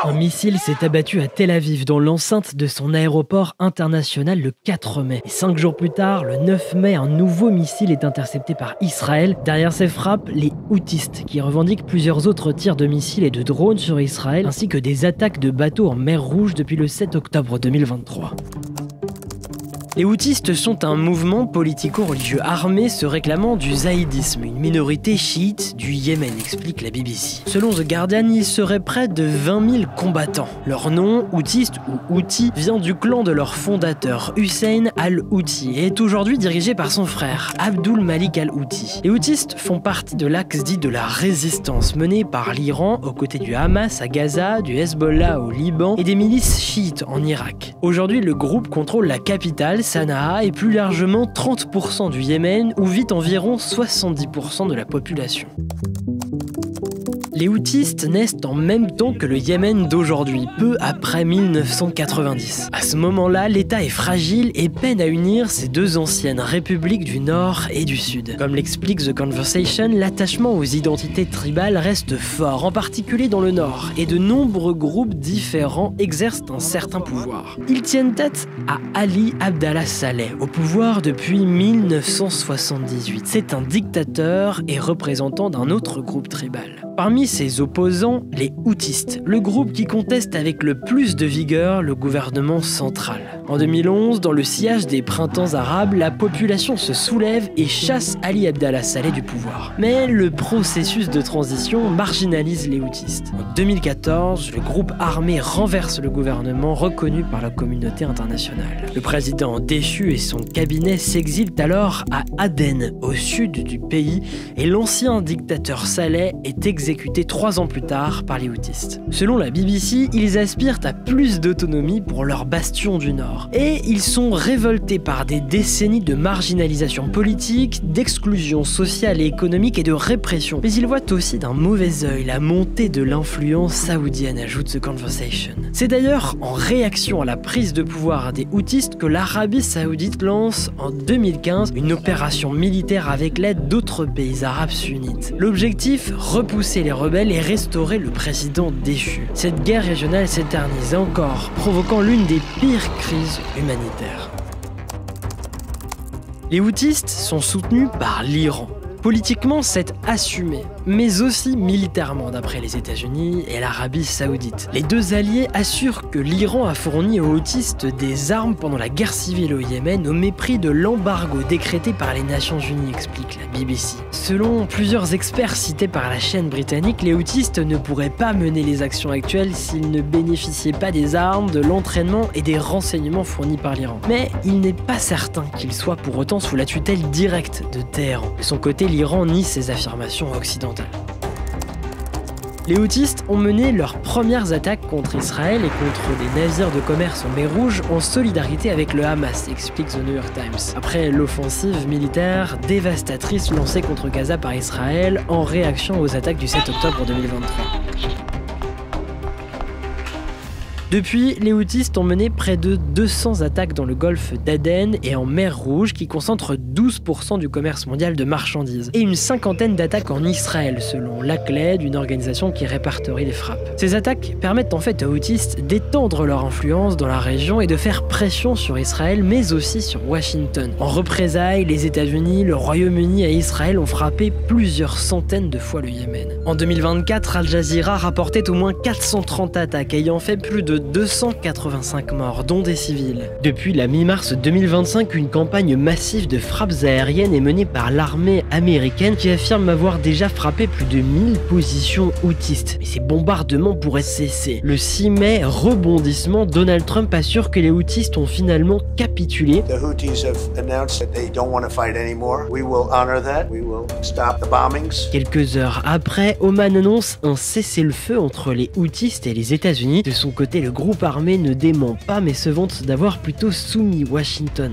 Un missile s'est abattu à Tel Aviv dans l'enceinte de son aéroport international le 4 mai. Et 5 jours plus tard, le 9 mai, un nouveau missile est intercepté par Israël. Derrière ces frappes, les Houthis qui revendiquent plusieurs autres tirs de missiles et de drones sur Israël, ainsi que des attaques de bateaux en mer Rouge depuis le 7 octobre 2023. Les Houthis sont un mouvement politico-religieux armé se réclamant du zaïdisme, une minorité chiite du Yémen, explique la BBC. Selon The Guardian, il serait près de 20 000 combattants. Leur nom, Houthiste ou Houthi, vient du clan de leur fondateur, Hussein al-Houthi, et est aujourd'hui dirigé par son frère, Abdul Malik al-Houthi. Les Houthis font partie de l'axe dit de la résistance, mené par l'Iran aux côtés du Hamas à Gaza, du Hezbollah au Liban et des milices chiites en Irak. Aujourd'hui, le groupe contrôle la capitale, Sanaa, et plus largement 30% du Yémen où vit environ 70% de la population. Les Houthis naissent en même temps que le Yémen d'aujourd'hui, peu après 1990. À ce moment-là, l'État est fragile et peine à unir ces deux anciennes républiques du Nord et du Sud. Comme l'explique The Conversation, l'attachement aux identités tribales reste fort, en particulier dans le Nord, et de nombreux groupes différents exercent un certain pouvoir. Ils tiennent tête à Ali Abdallah Saleh, au pouvoir depuis 1978. C'est un dictateur et représentant d'un autre groupe tribal. Parmi ses opposants, les Houthis, le groupe qui conteste avec le plus de vigueur le gouvernement central. En 2011, dans le sillage des printemps arabes, la population se soulève et chasse Ali Abdallah Saleh du pouvoir. Mais le processus de transition marginalise les Houthis. En 2014, le groupe armé renverse le gouvernement reconnu par la communauté internationale. Le président déchu et son cabinet s'exilent alors à Aden, au sud du pays, et l'ancien dictateur Saleh est exécuté 3 ans plus tard par les Houthis. Selon la BBC, ils aspirent à plus d'autonomie pour leur bastion du Nord. Et ils sont révoltés par des décennies de marginalisation politique, d'exclusion sociale et économique et de répression. Mais ils voient aussi d'un mauvais œil la montée de l'influence saoudienne, ajoute The Conversation. C'est d'ailleurs en réaction à la prise de pouvoir des Houthis que l'Arabie Saoudite lance en 2015 une opération militaire avec l'aide d'autres pays arabes sunnites. L'objectif, repousser les rebelles et restaurer le président déchu. Cette guerre régionale s'éternise encore, provoquant l'une des pires crises humanitaires. Les Houthis sont soutenus par l'Iran. Politiquement, c'est assumé, mais aussi militairement d'après les États-Unis et l'Arabie Saoudite. Les deux alliés assurent que l'Iran a fourni aux Houthis des armes pendant la guerre civile au Yémen au mépris de l'embargo décrété par les Nations Unies, explique la BBC. Selon plusieurs experts cités par la chaîne britannique, les Houthis ne pourraient pas mener les actions actuelles s'ils ne bénéficiaient pas des armes, de l'entraînement et des renseignements fournis par l'Iran. Mais il n'est pas certain qu'ils soient pour autant sous la tutelle directe de Téhéran. De son côté, l'Iran nie ces affirmations occidentales. Les Houthis ont mené leurs premières attaques contre Israël et contre des navires de commerce en mer Rouge en solidarité avec le Hamas, explique The New York Times. Après l'offensive militaire dévastatrice lancée contre Gaza par Israël en réaction aux attaques du 7 octobre 2023. Depuis, les Houthis ont mené près de 200 attaques dans le golfe d'Aden et en mer Rouge qui concentrent 12% du commerce mondial de marchandises et une cinquantaine d'attaques en Israël selon l'ACLED, une organisation qui répertorie les frappes. Ces attaques permettent en fait aux Houthis d'étendre leur influence dans la région et de faire pression sur Israël mais aussi sur Washington. En représailles, les États-Unis, le Royaume-Uni et Israël ont frappé plusieurs centaines de fois le Yémen. En 2024, Al Jazeera rapportait au moins 430 attaques ayant fait plus de 285 morts, dont des civils. Depuis la mi-mars 2025, une campagne massive de frappes aériennes est menée par l'armée américaine qui affirme avoir déjà frappé plus de 1000 positions houthis. Mais ces bombardements pourraient cesser. Le 6 mai, rebondissement, Donald Trump assure que les Houthis ont finalement capitulé. The Houthis have announced that they don't want to fight anymore. We will honor that. We will stop the bombings. Quelques heures après, Oman annonce un cessez-le-feu entre les Houthis et les États-Unis. De son côté, le groupe armé ne dément pas mais se vante d'avoir plutôt soumis Washington.